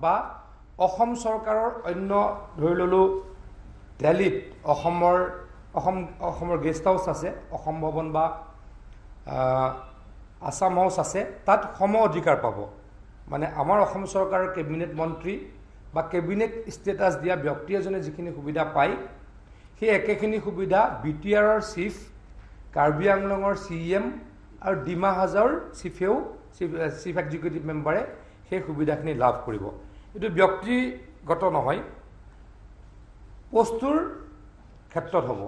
বা অসম চৰকাৰৰ অন্য ধৰি ল'লোঁ দিল্লীত অসমৰ গেষ্ট হাউচ আছে, অসম ভৱন বা আসাম হাউচ আছে, তাত সম অধিকাৰ পাব। মানে আমাৰ অসম চৰকাৰৰ কেবিনেট মন্ত্ৰী বা কেবিনেট ষ্টেটাছ দিয়া ব্যক্তি এজনে যিখিনি সুবিধা পায়, সেই একেখিনি সুবিধা BTRৰ চিফ, কাৰ্বি আংলঙৰ CM আৰু ডিমা হাজাওৰ চিফ এক্সিকিউটিভ মেম্বাৰে সেই সুবিধাখিনি লাভ কৰিব। এইটো ব্যক্তিগত নহয়, পষ্টটোৰ ক্ষেত্ৰত হ'ব।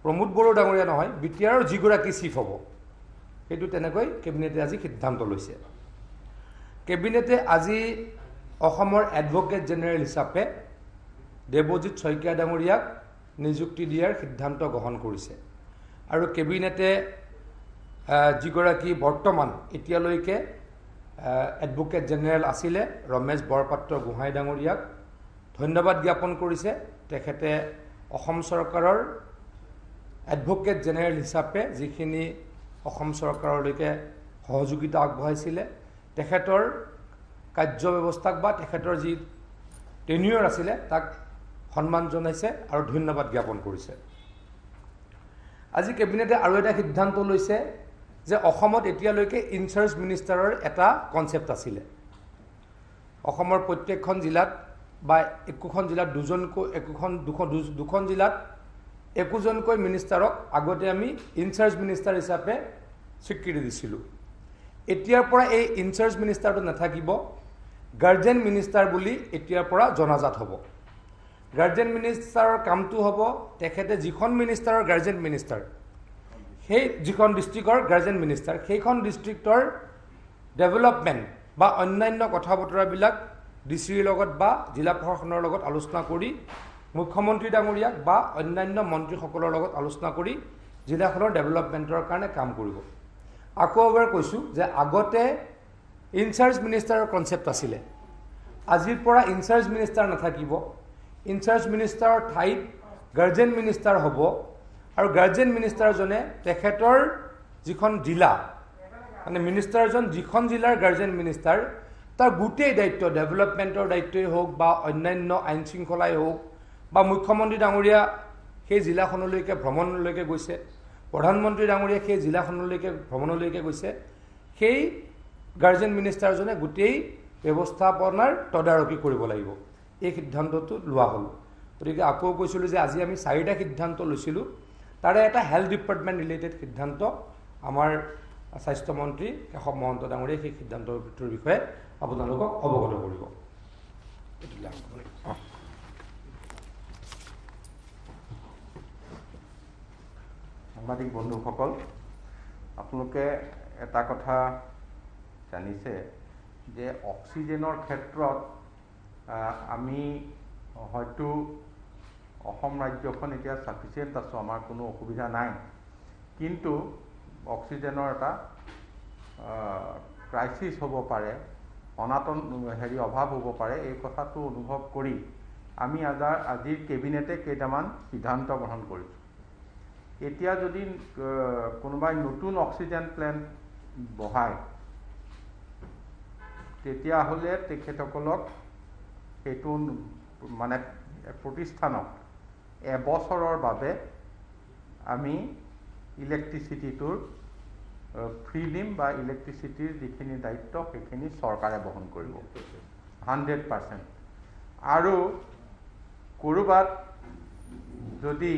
প্ৰমোদ বড়ো ডাঙৰীয়া নহয়, BTRৰ যিগৰাকী চিফ হ'ব, সেইটো তেনেকৈ কেবিনেটে আজি সিদ্ধান্ত লৈছে। কেবিনেটে আজি অসমৰ এডভোকেট জেনেৰেল হিচাপে দেৱজিৎ শইকীয়া ডাঙৰীয়াক নিযুক্তি দিয়াৰ সিদ্ধান্ত গ্ৰহণ কৰিছে। আৰু কেবিনেটে যিগৰাকী বৰ্তমান এতিয়ালৈকে এডভোকেট জেনেৰেল আছিলে ৰমেশ বৰপাত্ৰ গোহাঁই ডাঙৰীয়াক ধন্যবাদ জ্ঞাপন কৰিছে। তেখেতে অসম চৰকাৰৰ এডভোকেট জেনেৰেল হিচাপে যিখিনি অসম চৰকাৰলৈকে সহযোগিতা আগবঢ়াইছিলে, তেখেতৰ কাৰ্য ব্যৱস্থাক বা তেখেতৰ যি টেনিয়ৰ আছিলে তাক সন্মান জনাইছে আৰু ধন্যবাদ জ্ঞাপন কৰিছে। আজি কেবিনেটে আৰু এটা সিদ্ধান্ত লৈছে যে অসমত এতিয়ালৈকে ইনচাৰ্জ মিনিষ্টাৰৰ এটা কনচেপ্ট আছিলে। অসমৰ প্ৰত্যেকখন জিলাত বা একোখন জিলাত দুখন জিলাত একোজনকৈ মিনিষ্টাৰক আগতে আমি ইনচাৰ্জ মিনিষ্টাৰ হিচাপে স্বীকৃতি দিছিলোঁ। এতিয়াৰ পৰা এই ইনচাৰ্জ মিনিষ্টাৰটো নাথাকিব, গাৰ্জেন মিনিষ্টাৰ বুলি এতিয়াৰ পৰা জনাজাত হ'ব। গাৰ্জেন মিনিষ্টাৰৰ কামটো হ'ব তেখেতে যিখন মিনিষ্টাৰৰ গাৰ্জেন মিনিষ্টাৰ, সেই যিখন ডিষ্ট্ৰিক্টৰ গাৰ্জেন মিনিষ্টাৰ, সেইখন ডিষ্ট্ৰিক্টৰ ডেভেলপমেণ্ট বা অন্যান্য কথা বতৰাবিলাক DCৰ লগত বা জিলা প্ৰশাসনৰ লগত আলোচনা কৰি মুখ্যমন্ত্ৰী ডাঙৰীয়াক বা অন্যান্য মন্ত্ৰীসকলৰ লগত আলোচনা কৰি জিলাখনৰ ডেভেলপমেণ্টৰ কাৰণে কাম কৰিব। আকৌ এবাৰ কৈছোঁ যে আগতে ইনচাৰ্জ মিনিষ্টাৰৰ কনচেপ্ট আছিলে, আজিৰ পৰা ইনচাৰ্জ মিনিষ্টাৰ নাথাকিব। ইনচাৰ্জ মিনিষ্টাৰৰ ঠাইত গাৰ্জেন মিনিষ্টাৰ হ'ব আৰু গাৰ্জেন মিনিষ্টাৰজনে তেখেতৰ যিখন জিলা, মানে মিনিষ্টাৰজন যিখন জিলাৰ গাৰ্জেন মিনিষ্টাৰ, তাৰ গোটেই দায়িত্ব, ডেভেলপমেণ্টৰ দায়িত্বই হওক বা অন্যান্য আইন শৃংখলাই হওক বা মুখ্যমন্ত্ৰী ডাঙৰীয়া সেই জিলাখনলৈকে ভ্ৰমণলৈকে গৈছে, প্ৰধানমন্ত্ৰী ডাঙৰীয়া সেই জিলাখনলৈকে ভ্ৰমণলৈকে গৈছে, সেই গাৰ্জেন মিনিষ্টাৰজনে গোটেই ব্যৱস্থাপনাৰ তদাৰকী কৰিব লাগিব। এই সিদ্ধান্তটো লোৱা হ'ল। গতিকে আকৌ কৈছিলোঁ যে আজি আমি 4টা সিদ্ধান্ত লৈছিলোঁ, তাৰে এটা হেল্থ ডিপাৰ্টমেণ্ট ৰিলেটেড সিদ্ধান্ত। আমাৰ স্বাস্থ্যমন্ত্ৰী কেশৱ মহন্ত ডাঙৰীয়াই সেই সিদ্ধান্তৰ বিষয়ে আপোনালোকক অৱগত কৰিব। সাংবাদিক বন্ধুসকল, আপোনালোকে এটা কথা জানিছে যে অক্সিজেনৰ ক্ষেত্ৰত আমি হয়তো অসম ৰাজ্যখন এতিয়া ছাফিচিয়েণ্ট আছোঁ, আমাৰ কোনো অসুবিধা নাই, কিন্তু অক্সিজেনৰ এটা ক্ৰাইচিছ হ'ব পাৰে, অভাৱ হ'ব পাৰে। এই কথাটো অনুভৱ কৰি আমি আজিৰ কেবিনেটে কেইটামান সিদ্ধান্ত গ্ৰহণ কৰিছোঁ। এতিয়া যদি কোনোবাই নতুন অক্সিজেন প্লেণ্ট বহায়, তেতিয়াহ'লে তেখেতসকলক সেইটো মানে প্ৰতিষ্ঠানক এবছৰৰ বাবে আমি ইলেক্ট্ৰিচিটিটোৰ ফ্ৰী দিম বা ইলেক্ট্ৰিচিটিৰ যিখিনি দায়িত্ব সেইখিনি চৰকাৰে বহন কৰিব 100%। আৰু ক'ৰবাত যদি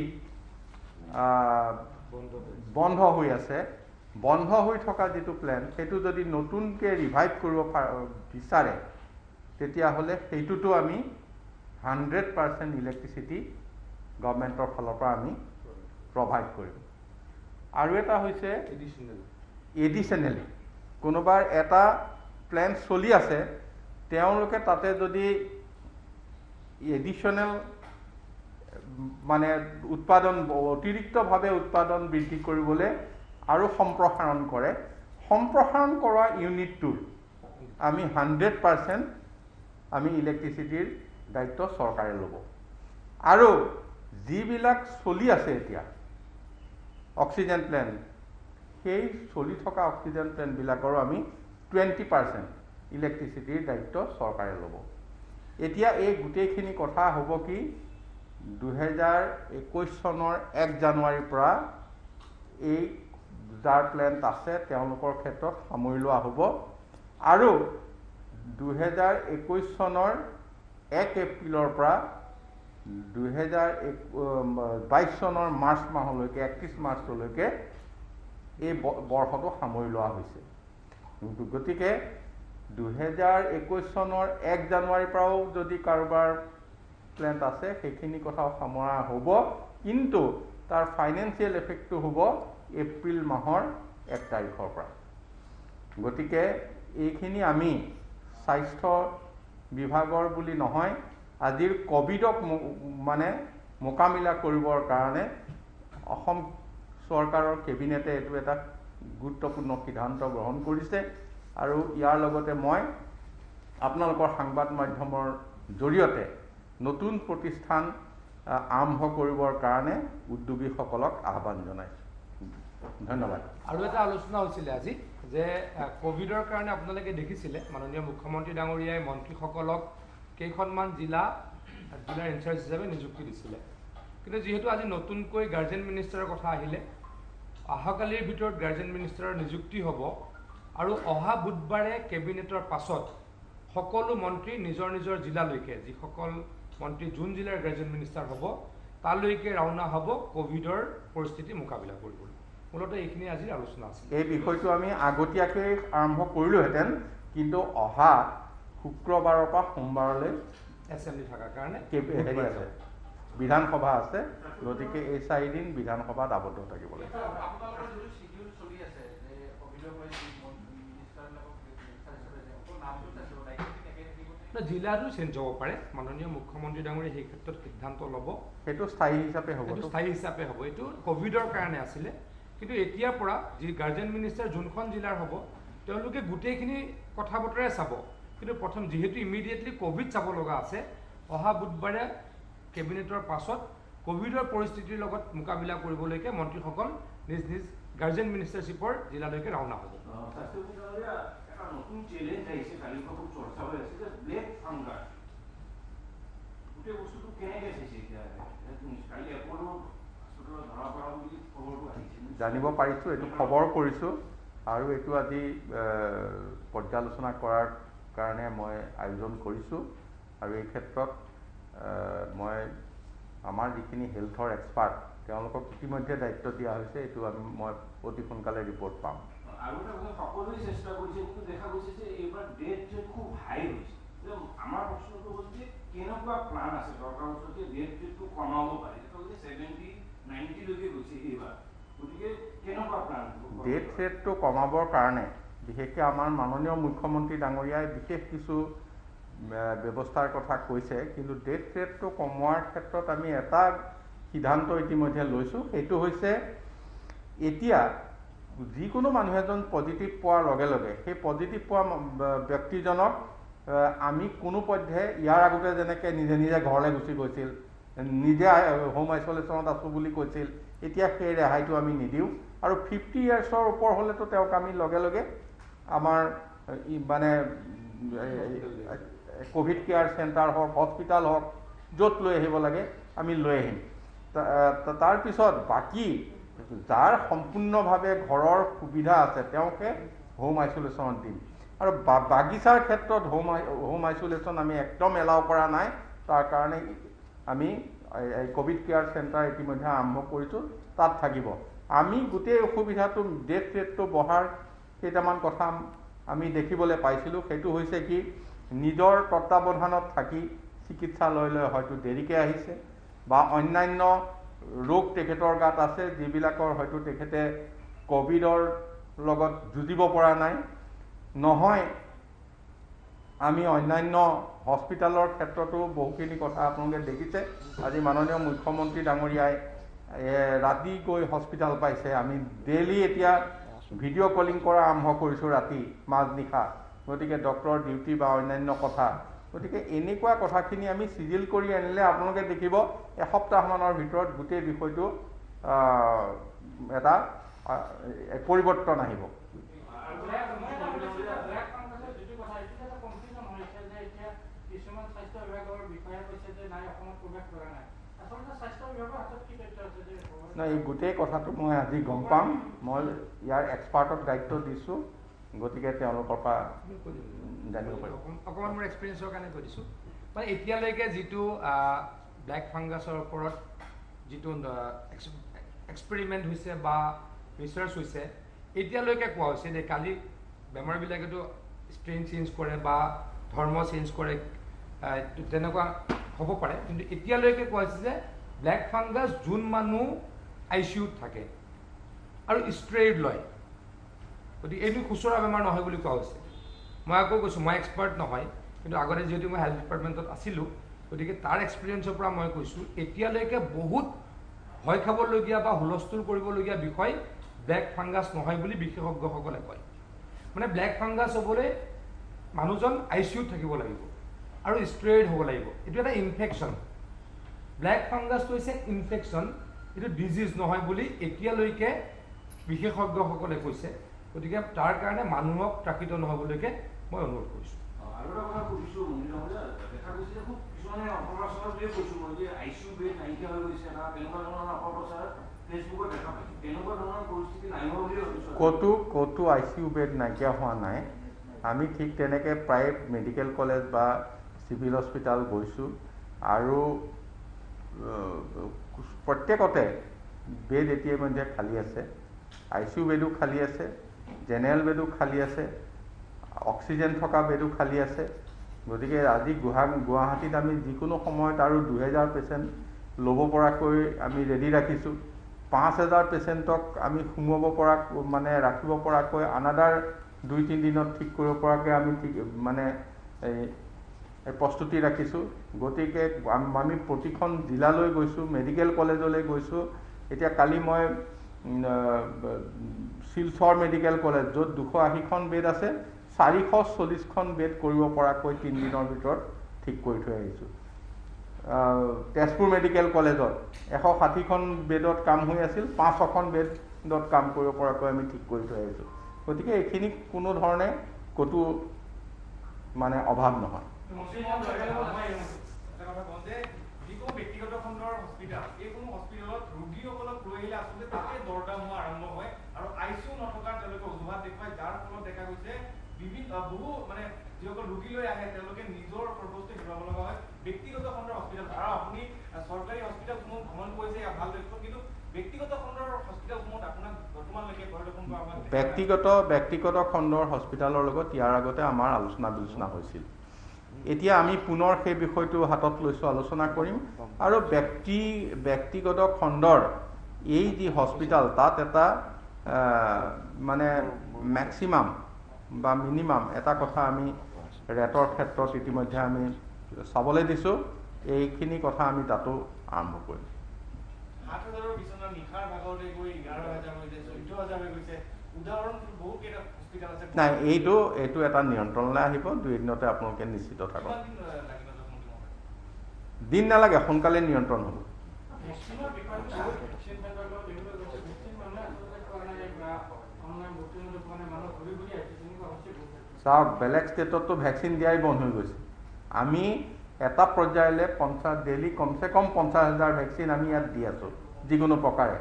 বন্ধ হৈ আছে, বন্ধ হৈ থকা যিটো প্লেন সেইটো যদি নতুনকৈ ৰিভাইভ কৰিব বিচাৰে, তেতিয়াহ'লে সেইটোতো আমি 100% ইলেক্ট্ৰিচিটি গভৰ্ণমেণ্টৰ ফালৰ পৰা আমি প্ৰভাইড কৰিম। আৰু এটা হৈছে এডিশ্যনেলি কোনোবাৰ এটা প্লেন চলি আছে, তেওঁলোকে তাতে যদি এডিশ্যনেল মানে অতিৰিক্তভাৱে উৎপাদন বৃদ্ধি কৰিবলৈ আৰু সম্প্ৰসাৰণ কৰে, সম্প্ৰসাৰণ কৰা ইউনিটটোৰ আমি 100% আমি ইলেক্ট্ৰিচিটিৰ দায়িত্ব চৰকাৰে ল'ব। আৰু যিবিলাক চলি আছে এতিয়া অক্সিজেন প্লেণ্ট, সেই চলি থকা অক্সিজেন প্লেণ্টবিলাকৰো আমি 20% ইলেক্ট্ৰিচিটিৰ দায়িত্ব চৰকাৰে ল'ব। এতিয়া এই গোটেইখিনি কথা হ'ব কি 2021 চনৰ 1 জানুৱাৰীৰ পৰা এই যাৰ প্লেণ্ট আছে তেওঁলোকৰ ক্ষেত্ৰত সামৰি লোৱা হ'ব আৰু 2021 চনৰ 1 এপ্ৰিলৰ পৰা 2022 চনৰ মাৰ্চ মাহলৈকে 31 মাৰ্চলৈকে এই বৰ্ষটো সামৰি লোৱা হৈছে। গতিকে 2021 চনৰ 1 জানুৱাৰীৰ পৰাও যদি কাৰোবাৰ প্লেণ্ট আছে সেইখিনি কথাও সামৰা হ'ব, কিন্তু তাৰ ফাইনেন্সিয়েল এফেক্টটো হ'ব এপ্ৰিল মাহৰ 1 তাৰিখৰ পৰা। গতিকে এইখিনি আমি স্বাস্থ্য বিভাগৰ বুলি নহয়, আজিৰ কোভিডক মানে মোকাবিলা কৰিবৰ কাৰণে অসম চৰকাৰৰ কেবিনেটে এইটো এটা গুৰুত্বপূৰ্ণ সিদ্ধান্ত গ্ৰহণ কৰিছে আৰু ইয়াৰ লগতে মই আপোনালোকৰ সংবাদ মাধ্যমৰ জৰিয়তে নতুন প্ৰতিষ্ঠান আৰম্ভ কৰিবৰ কাৰণে উদ্যোগীসকলক আহ্বান জনাইছোঁ। ধন্যবাদ। আৰু এটা আলোচনা হৈছিলে আজি যে কোভিডৰ কাৰণে আপোনালোকে দেখিছিলে মাননীয় মুখ্যমন্ত্ৰী ডাঙৰীয়াই মন্ত্ৰীসকলক কেইখনমান জিলাৰ ইনচাৰ্জ হিচাপে নিযুক্তি দিছিলে, কিন্তু যিহেতু আজি নতুনকৈ গাৰ্জেন মিনিষ্টাৰৰ কথা আহিলে, অহাকালিৰ ভিতৰত গাৰ্জেন মিনিষ্টাৰৰ নিযুক্তি হ'ব আৰু অহা বুধবাৰে কেবিনেটৰ পাছত সকলো মন্ত্ৰী নিজৰ নিজৰ জিলালৈকে, যিসকল মন্ত্ৰী যোন জিলাৰ গাৰ্জেন মিনিষ্টাৰ হ'ব তালৈকে ৰাওনা হ'ব কোভিডৰ পৰিস্থিতি মোকাবিলা কৰিবলৈ। মূলতঃ এইখিনি আজিৰ আলোচনা আছিল। এই বিষয়টো আমি আগতীয়াকৈ আৰম্ভ কৰিলোহেঁতেন, কিন্তু অহা শুক্ৰবাৰৰ পৰা সোমবাৰলৈ এছেম্বলি থকাৰ কাৰণে হেৰি আছে, বিধানসভা আছে, গতিকে এই 4 দিন বিধানসভাত আবদ্ধ থাকিব লাগিব। জিলাটো চেঞ্জ হ'ব পাৰে, মাননীয় মুখ্যমন্ত্ৰী ডাঙৰীয়াই সেই ক্ষেত্ৰত সিদ্ধান্ত ল'ব, সেইটো স্থায়ী হিচাপে হ'ব, স্থায়ী হিচাপে হ'ব। এইটো কোভিডৰ কাৰণে আছিলে, কিন্তু এতিয়াৰ পৰা যি গাৰ্জেন মিনিষ্টাৰ যোনখন জিলাৰ হ'ব তেওঁলোকে গোটেইখিনি কথা বতৰাই চাব, কিন্তু প্ৰথম যিহেতু ইমিডিয়েটলি কোভিড চাব লগা আছে, অহা বুধবাৰে কেবিনেটৰ পাছত কোভিডৰ পৰিস্থিতিৰ লগত মোকাবিলা কৰিবলৈকে মন্ত্ৰীসকল নিজ নিজ গাৰ্জেন মিনিষ্টাৰশ্বিপৰ জিলালৈকে ৰাওনা হ'ব। নতুন চ্যালেঞ্জ আহিছে, কালি খুব চৰ্চা হৈ আছে যে ব্লেক ফাংগাছ, গোটেই বস্তুটো কেনেকৈ চাইছে এতিয়া? কালি এপলো হস্পিটেলত ধৰা পৰা বুলি খবৰটো আহিছে, জানিব পাৰিছোঁ, এইটো খবৰ কৰিছোঁ আৰু এইটো আজি পৰ্যালোচনা কৰাৰ কাৰণে মই আয়োজন কৰিছোঁ আৰু এই ক্ষেত্ৰত মই আমাৰ যিখিনি হেল্থৰ এক্সপাৰ্ট তেওঁলোকক ইতিমধ্যে দায়িত্ব দিয়া হৈছে, এইটো মই অতি সোনকালে ৰিপৰ্ট পাম। আৰু এটা কথা, সকলোৱে চেষ্টা কৰিছে, কিন্তু দেখা গৈছে যে এইবাৰ ডেথ ৰেট খুব হাই হৈছে। আমাৰ প্ৰশ্নটো হ'ল যে কেনেকুৱা প্লান আছে চৰকাৰৰ ওচৰত যে ডেথ ৰেটটো কমাব পাৰে? 70-90লৈকে গৈছে এইবাৰ, গতিকে কেনেকুৱা প্লান? ডেথ ৰেটটো কমাবৰ কাৰণে বিশেষকৈ আমাৰ মাননীয় মুখ্যমন্ত্ৰী ডাঙৰীয়াই বিশেষ কিছু ব্যৱস্থাৰ কথা কৈছে, কিন্তু ডেথ ৰেটটো কমোৱাৰ ক্ষেত্ৰত আমি এটা সিদ্ধান্ত ইতিমধ্যে লৈছোঁ, সেইটো হৈছে এতিয়া যিকোনো মানুহ এজন পজিটিভ পোৱাৰ লগে লগে সেই পজিটিভ পোৱা ব্যক্তিজনক আমি কোনো পধ্যে ইয়াৰ আগতে যেনেকৈ নিজে নিজে ঘৰলৈ গুচি গৈছিল, নিজে হোম আইচলেশ্যনত আছোঁ বুলি কৈছিল, এতিয়া সেই ৰেহাইটো আমি নিদিওঁ আৰু 50 ইয়াৰ্ছৰ ওপৰ হ'লেতো তেওঁক আমি লগে লগে আমাৰ মানে কোভিড কেয়াৰ চেণ্টাৰ হওক, হস্পিটেল হওক, য'ত লৈ আহিব লাগে আমি লৈ আহিম। তাৰপিছত বাকী যাৰ সম্পূৰ্ণভাৱে ঘৰৰ সুবিধা আছে তেওঁকে হোম আইচলেশ্যনত দিম আৰু বাগিচাৰ ক্ষেত্ৰত হোম আইচলেশ্যন আমি একদম এলাউ কৰা নাই। তাৰ কাৰণে আমি কোভিড কেয়াৰ চেণ্টাৰ ইতিমধ্যে আৰম্ভ কৰিছোঁ, তাত থাকিব। আমি গোটেই অসুবিধাটো ডেথ ৰেটটো বঢ়াৰ কেইটামান কথা আমি দেখিবলৈ পাইছিলোঁ, সেইটো হৈছে কি নিজৰ তত্বাৱধানত থাকি চিকিৎসালয়লৈ হয়তো দেৰিকৈ আহিছে বা অন্যান্য ৰোগ তেখেতৰ গাত আছে যিবিলাকৰ হয়তো তেখেতে কোভিডৰ লগত যুঁজিব পৰা নাই, নহয় আমি অন্যান্য হস্পিটেলৰ ক্ষেত্ৰতো বহুখিনি কথা আপোনালোকে দেখিছে। আজি মাননীয় মুখ্যমন্ত্ৰী ডাঙৰীয়াই ৰাতি গৈ হস্পিটেল পাইছে, আমি ডেইলি এতিয়া ভিডিঅ' কলিং কৰা আৰম্ভ কৰিছোঁ ৰাতি মাজনিশা, গতিকে ডক্টৰৰ ডিউটি বা অন্যান্য কথা, গতিকে এনেকুৱা কথাখিনি আমি চিজিল কৰি আনিলে আপোনালোকে দেখিব এসপ্তাহমানৰ ভিতৰত গোটেই বিষয়টো এটা পৰিৱৰ্তন আহিব। কিছুমান স্বাস্থ্য বিভাগৰ বিষয়াই কৈছে যে নাই অসমত প্ৰৱেশ কৰা নাই আচলতে স্বাস্থ্য বিভাগৰ হাতত কি তথ্য আছে যে নাই এই গোটেই কথাটো মই আজি গম পাম মই ইয়াৰ এক্সপাৰ্টক দায়িত্ব দিছোঁ গতিকে তেওঁলোকৰ পৰা জানিব পাৰিম অকণমান মোৰ এক্সপিৰিয়েঞ্চৰ কাৰণে কৈ দিছোঁ মানে এতিয়ালৈকে যিটো ব্লেক ফাংগাছৰ ওপৰত যিটো এক্সপেৰিমেণ্ট হৈছে বা ৰিচাৰ্চ হৈছে এতিয়ালৈকে কোৱা হৈছে যে কালি বেমাৰবিলাকেতো ষ্ট্ৰেইন চেঞ্জ কৰে বা ধৰ্ম চেঞ্জ কৰে তেনেকুৱা হ'ব পাৰে কিন্তু এতিয়ালৈকে কোৱা হৈছে যে ব্লেক ফাংগাছ যোন মানুহ ICUত থাকে আৰু ষ্ট্ৰেইড লয় গতিকে এইটো খুচুৰা বেমাৰ নহয় বুলি কোৱা হৈছে মই আকৌ কৈছোঁ মই এক্সপাৰ্ট নহয় কিন্তু আগতে যিহেতু মই হেল্থ ডিপাৰ্টমেণ্টত আছিলোঁ গতিকে তাৰ এক্সপিৰিয়েঞ্চৰ পৰা মই কৈছোঁ এতিয়ালৈকে বহুত ভয় খাবলগীয়া বা হুলস্থুল কৰিবলগীয়া বিষয় ব্লেক ফাংগাছ নহয় বুলি বিশেষজ্ঞসকলে কয় মানে ব্লেক ফাংগাছ হ'বলৈ মানুহজন ICUত থাকিব লাগিব আৰু ষ্ট্ৰেইড হ'ব লাগিব এইটো এটা ইনফেকশ্যন ব্লেক ফাংগাছটো হৈছে ইনফেকশ্যন এইটো ডিজিজ নহয় বুলি এতিয়ালৈকে বিশেষজ্ঞসকলে কৈছে গতিকে তাৰ কাৰণে মানুহক ত্ৰাকিত নহ'বলৈকে মই অনুৰোধ কৰিছোঁ আৰু এটা কথা সুধিছোঁ দেখা গৈছে যে খুব কিছুমানে অপপ্ৰচাৰ বুলিয়ে কৈছোঁ মই যে ICU বেড নাইকিয়া হৈ গৈছে না তেনেকুৱা ধৰণৰ অপপ্ৰচাৰ ফেচবুকত দেখা পাইছোঁ তেনেকুৱা ধৰণৰ পৰিস্থিতি নাই হোৱা বুলিয়ে ভাবিছোঁ ক'তো ICU বেড নাইকিয়া হোৱা নাই আমি ঠিক তেনেকৈ প্ৰাইভেট মেডিকেল কলেজ বা চিভিল হস্পিটেল গৈছোঁ আৰু প্ৰত্যেকতে বেড ইতিমধ্যে খালী আছে ICU বেডো খালী আছে জেনেৰেল বেডো খালী আছে অক্সিজেন থকা বেডো খালী আছে গতিকে আজি গুৱাহাটীত আমি যিকোনো সময়ত আৰু 2000 পেচেণ্ট ল'ব পৰাকৈ আমি ৰেডি ৰাখিছোঁ 5000 পেচেণ্টক আমি সোমোৱাব পৰা মানে ৰাখিব পৰাকৈ আনাদাৰ 2-3 দিনত ঠিক কৰিব পৰাকৈ আমি মানে প্ৰস্তুতি ৰাখিছোঁ গতিকে আমি প্ৰতিখন জিলালৈ গৈছোঁ মেডিকেল কলেজলৈ গৈছোঁ এতিয়া কালি মই শিলচৰ মেডিকেল কলেজ য'ত 280খন বেড আছে 440খন বেড কৰিব পৰাকৈ 3 দিনৰ ভিতৰত ঠিক কৰি থৈ আহিছোঁ তেজপুৰ মেডিকেল কলেজত 160খন বেডত কাম হৈ আছিল 500খন বেডত কাম কৰিব পৰাকৈ আমি ঠিক কৰি থৈ আহিছোঁ গতিকে এইখিনি কোনো ধৰণে ক'তো মানে অভাৱ নহয় ব্যক্তিগত খণ্ডৰ হস্পিটেল এইসমূহ হস্পিটেলত ৰোগীসকলক লৈ আহিলে আচলতে তাতে দৰদাম হোৱা আৰম্ভ হয় আৰু ICU নথকাৰ তেওঁলোকে অজুহাত দেখুৱাই যাৰ ফলত দেখা গৈছে বহু মানে যিসকল ৰোগী লৈ আহে তেওঁলোকে নিজৰ খৰচটো ঘূৰাব লগা হয় ব্যক্তিগত খণ্ডৰ হস্পিটেল আৰু আপুনি চৰকাৰী হস্পিটেলসমূহ ভ্ৰমণ কৰিছে ভাল লক্ষ্য কিন্তু ব্যক্তিগত খণ্ডৰ হস্পিটেলসমূহত আপোনাক বৰ্তমানলৈকে পৰিদৰ্শন কৰা ব্যক্তিগত খণ্ডৰ হস্পিটেলৰ লগত ইয়াৰ আগতে আমাৰ আলোচনা বিলোচনা হৈছিল এতিয়া আমি পুনৰ সেই বিষয়টো হাতত লৈছোঁ আলোচনা কৰিম আৰু ব্যক্তিগত খণ্ডৰ এই যি হস্পিটেল তাত এটা মানে মেক্সিমাম বা মিনিমাম এটা কথা আমি ৰেটৰ ক্ষেত্ৰত ইতিমধ্যে আমি চাবলৈ দিছোঁ এইখিনি কথা আমি তাতো আৰম্ভ কৰিম 7000 বিছনাৰ নিশাৰ ভাগতে গৈ 11000 হৈ যায় 14000 হৈ গৈছে উদাহৰণ বহুত কেইটা হস্পিটেল আছে নাই এইটো এটা নিয়ন্ত্ৰণলৈ আহিব 2 দিনতে আপোনালোকে নিশ্চিত থাকক দিন নালাগে সোনকালে নিয়ন্ত্ৰণ হ'ব চাওক বেলেগ ষ্টেটততো ভেকচিন দিয়াই বন্ধ হৈ গৈছে আমি এটা পৰ্যায়লৈ ডেইলি কমচে কম 50,000 ভেকচিন আমি ইয়াত দি আছোঁ যিকোনো প্ৰকাৰে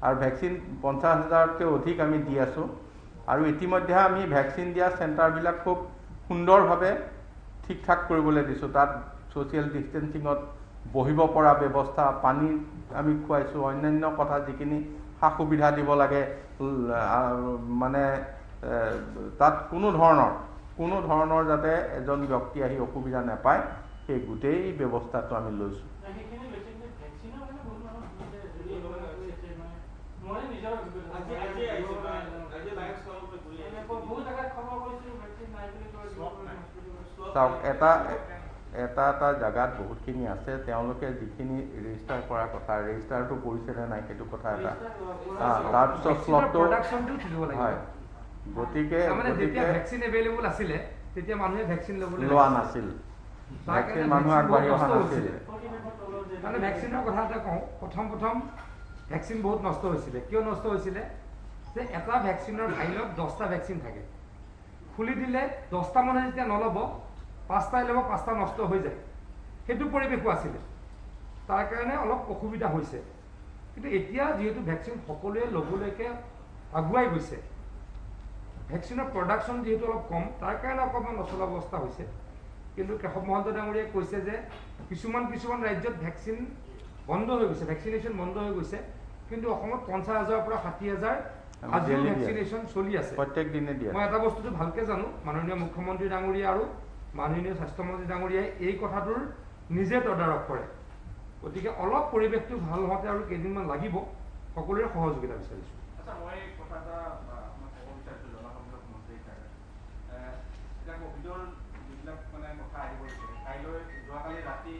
আৰু ভেকচিন 50,000তকৈ অধিক আমি দি আছোঁ আৰু ইতিমধ্যে আমি ভেকচিন দিয়া চেণ্টাৰবিলাক খুব সুন্দৰভাৱে ঠিক ঠাক কৰিবলৈ দিছোঁ তাত ছ'চিয়েল ডিষ্টেঞ্চিঙত বহিব পৰা ব্যৱস্থা পানী আমি খুৱাইছোঁ অন্যান্য কথা যিখিনি সা সুবিধা দিব লাগে মানে তাত কোনো ধৰণৰ যাতে এজন ব্যক্তি আহি অসুবিধা নাপায় সেই গোটেই ব্যৱস্থাটো আমি লৈছোঁ চাওক এটা জেগাত বহুতখিনি আছে তেওঁলোকে যিখিনি ৰেজিষ্টাৰ কৰাৰ কথা ৰেজিষ্টাৰটো কৰিছেনে নাই সেইটো কথা এটা তাৰপিছত শ্লটটো হয় গতিকে ভেকচিন এভেইলেবল আছিলে তেতিয়া মানুহে ভেকচিন লোৱা নাছিল ভেকচিন মানুহ আগবাঢ়ি অহা নাছিল মানে ভেকচিনৰ কথা এটা কওঁ প্ৰথম ভেকচিন বহুত নষ্ট হৈছিলে কিয় নষ্ট হৈছিলে যে এটা ভেকচিনৰ ফাইলত 10টা ভেকচিন থাকে খুলি দিলে 10টা মানুহে যেতিয়া নল'ব 5টা ল'ব 5টা নষ্ট হৈ যায় সেইটো পৰিৱেশো আছিলে তাৰ কাৰণে অলপ অসুবিধা হৈছে কিন্তু এতিয়া যেহেতু ভ্যাকচিন সকলোৱে ল'বলৈকে আগুৱাই গৈছে ভ্যাকচিনৰ প্ৰডাকশ্যন যেহেতু অলপ কম তাৰ কাৰণে অকণমান নচলা অৱস্থা হৈছে কিন্তু কেশৱ মহন্ত ডাঙৰীয়াই কৈছে যে কিছুমান ৰাজ্যত ভ্যাকচিন বন্ধ হৈ গৈছে ভ্যাকচিনেশ্যন বন্ধ হৈ গৈছে কিন্তু অসমত 50,000 পৰা 60,000 আজিও ভ্যাকচিনেশ্যন চলি আছে প্ৰত্যেক দিনে দিয়ে মই এটা বস্তুটো ভালকে জানো মাননীয় মুখ্যমন্ত্ৰী ডাঙৰীয়া আৰু মাননীয় স্বাস্থ্যমন্ত্ৰী ডাঙৰীয়াই এই কথাটোৰ নিজে তদাৰক কৰে গতিকে অলপ পৰিৱেশটো ভাল হওঁতে আৰু কেইদিনমান লাগিব সকলোৰে সহযোগিতা বিচাৰিছোঁ আচ্ছা মই কথা এটা আপোনাক ক'ব বিচাৰিছোঁ জনসংযোগ মন্ত্ৰী হিচাপে এতিয়া কোভিডৰ যিবিলাক মানে কথা আহি পৰিছে কাইলৈ যোৱাকালি ৰাতি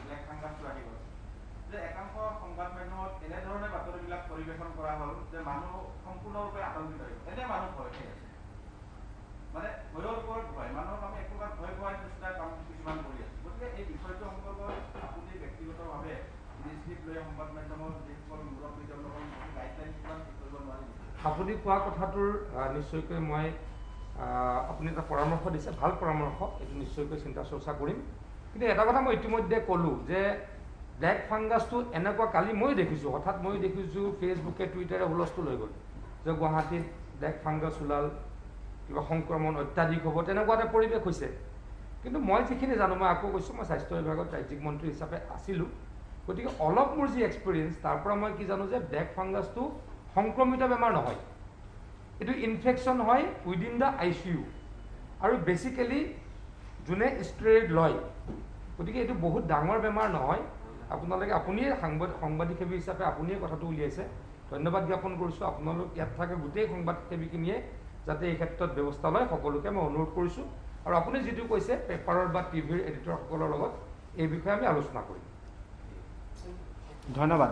ব্লেক ফাংগাছটো আহি গ'ল যে একাংশ সংবাদ মাধ্যমত এনেধৰণে বাতৰিবিলাক পৰিৱেশন কৰা হ'ল যে মানুহ সম্পূৰ্ণৰূপে আতংকিত হৈ গ'ল এনে মানুহ ভয় খাই আছে মানে ভয়ৰ ওপৰত ভয় মানুহক আমি একোবাৰ ভয় খোৱাৰ চেষ্টা কাম কিছুমান কৰি আছোঁ গতিকে এই বিষয়টো সম্পৰ্কত আপুনি ব্যক্তিগতভাৱে ইনিচিয়েটিভ লৈ সংবাদ মাধ্যমৰ যিসকল মুৰব্বী তেওঁলোকৰ গাইডলাইন কিছুমান ঠিক কৰিব নোৱাৰি আপুনি কোৱা কথাটোৰ নিশ্চয়কৈ মই আপুনি এটা পৰামৰ্শ দিছে ভাল পৰামৰ্শ এইটো নিশ্চয়কৈ চিন্তা চৰ্চা কৰিম কিন্তু এটা কথা মই ইতিমধ্যে ক'লোঁ যে ব্লেক ফাংগাছটো এনেকুৱা কালি মই দেখিছোঁ হঠাৎ মই দেখিছোঁ ফেচবুকে টুইটাৰে হুলস্থুল হৈ গ'ল যে গুৱাহাটীত ব্লেক ফাংগাছ ওলাল কিবা সংক্ৰমণ অত্যাধিক হ'ব তেনেকুৱা এটা পৰিৱেশ হৈছে কিন্তু মই যিখিনি জানো মই আকৌ কৈছোঁ মই স্বাস্থ্য বিভাগত ৰাজ্যিক মন্ত্ৰী হিচাপে আছিলোঁ গতিকে অলপ মোৰ যি এক্সপিৰিয়েঞ্চ তাৰ পৰা মই কি জানো যে ব্লেক ফাংগাছটো সংক্ৰমিত বেমাৰ নহয় এইটো ইনফেকশ্যন হয় উইদিন দ্য ICU আৰু বেচিকেলি যোনে ষ্টেৰইড লয় গতিকে এইটো বহুত ডাঙৰ বেমাৰ নহয় আপোনালোকে আপুনিয়ে সাংবাদিক সেৱী হিচাপে আপুনিয়ে কথাটো উলিয়াইছে ধন্যবাদ জ্ঞাপন কৰিছোঁ আপোনালোক ইয়াত থাকে গোটেই সংবাদ সেৱীখিনিয়ে যাতে এই ক্ষেত্ৰত ব্যৱস্থা লয় সকলোকে মই অনুৰোধ কৰিছোঁ আৰু আপুনি যিটো কৈছে পেপাৰৰ বা টিভিৰ এডিটৰসকলৰ লগত এই বিষয়ে আমি আলোচনা কৰিম ধন্যবাদ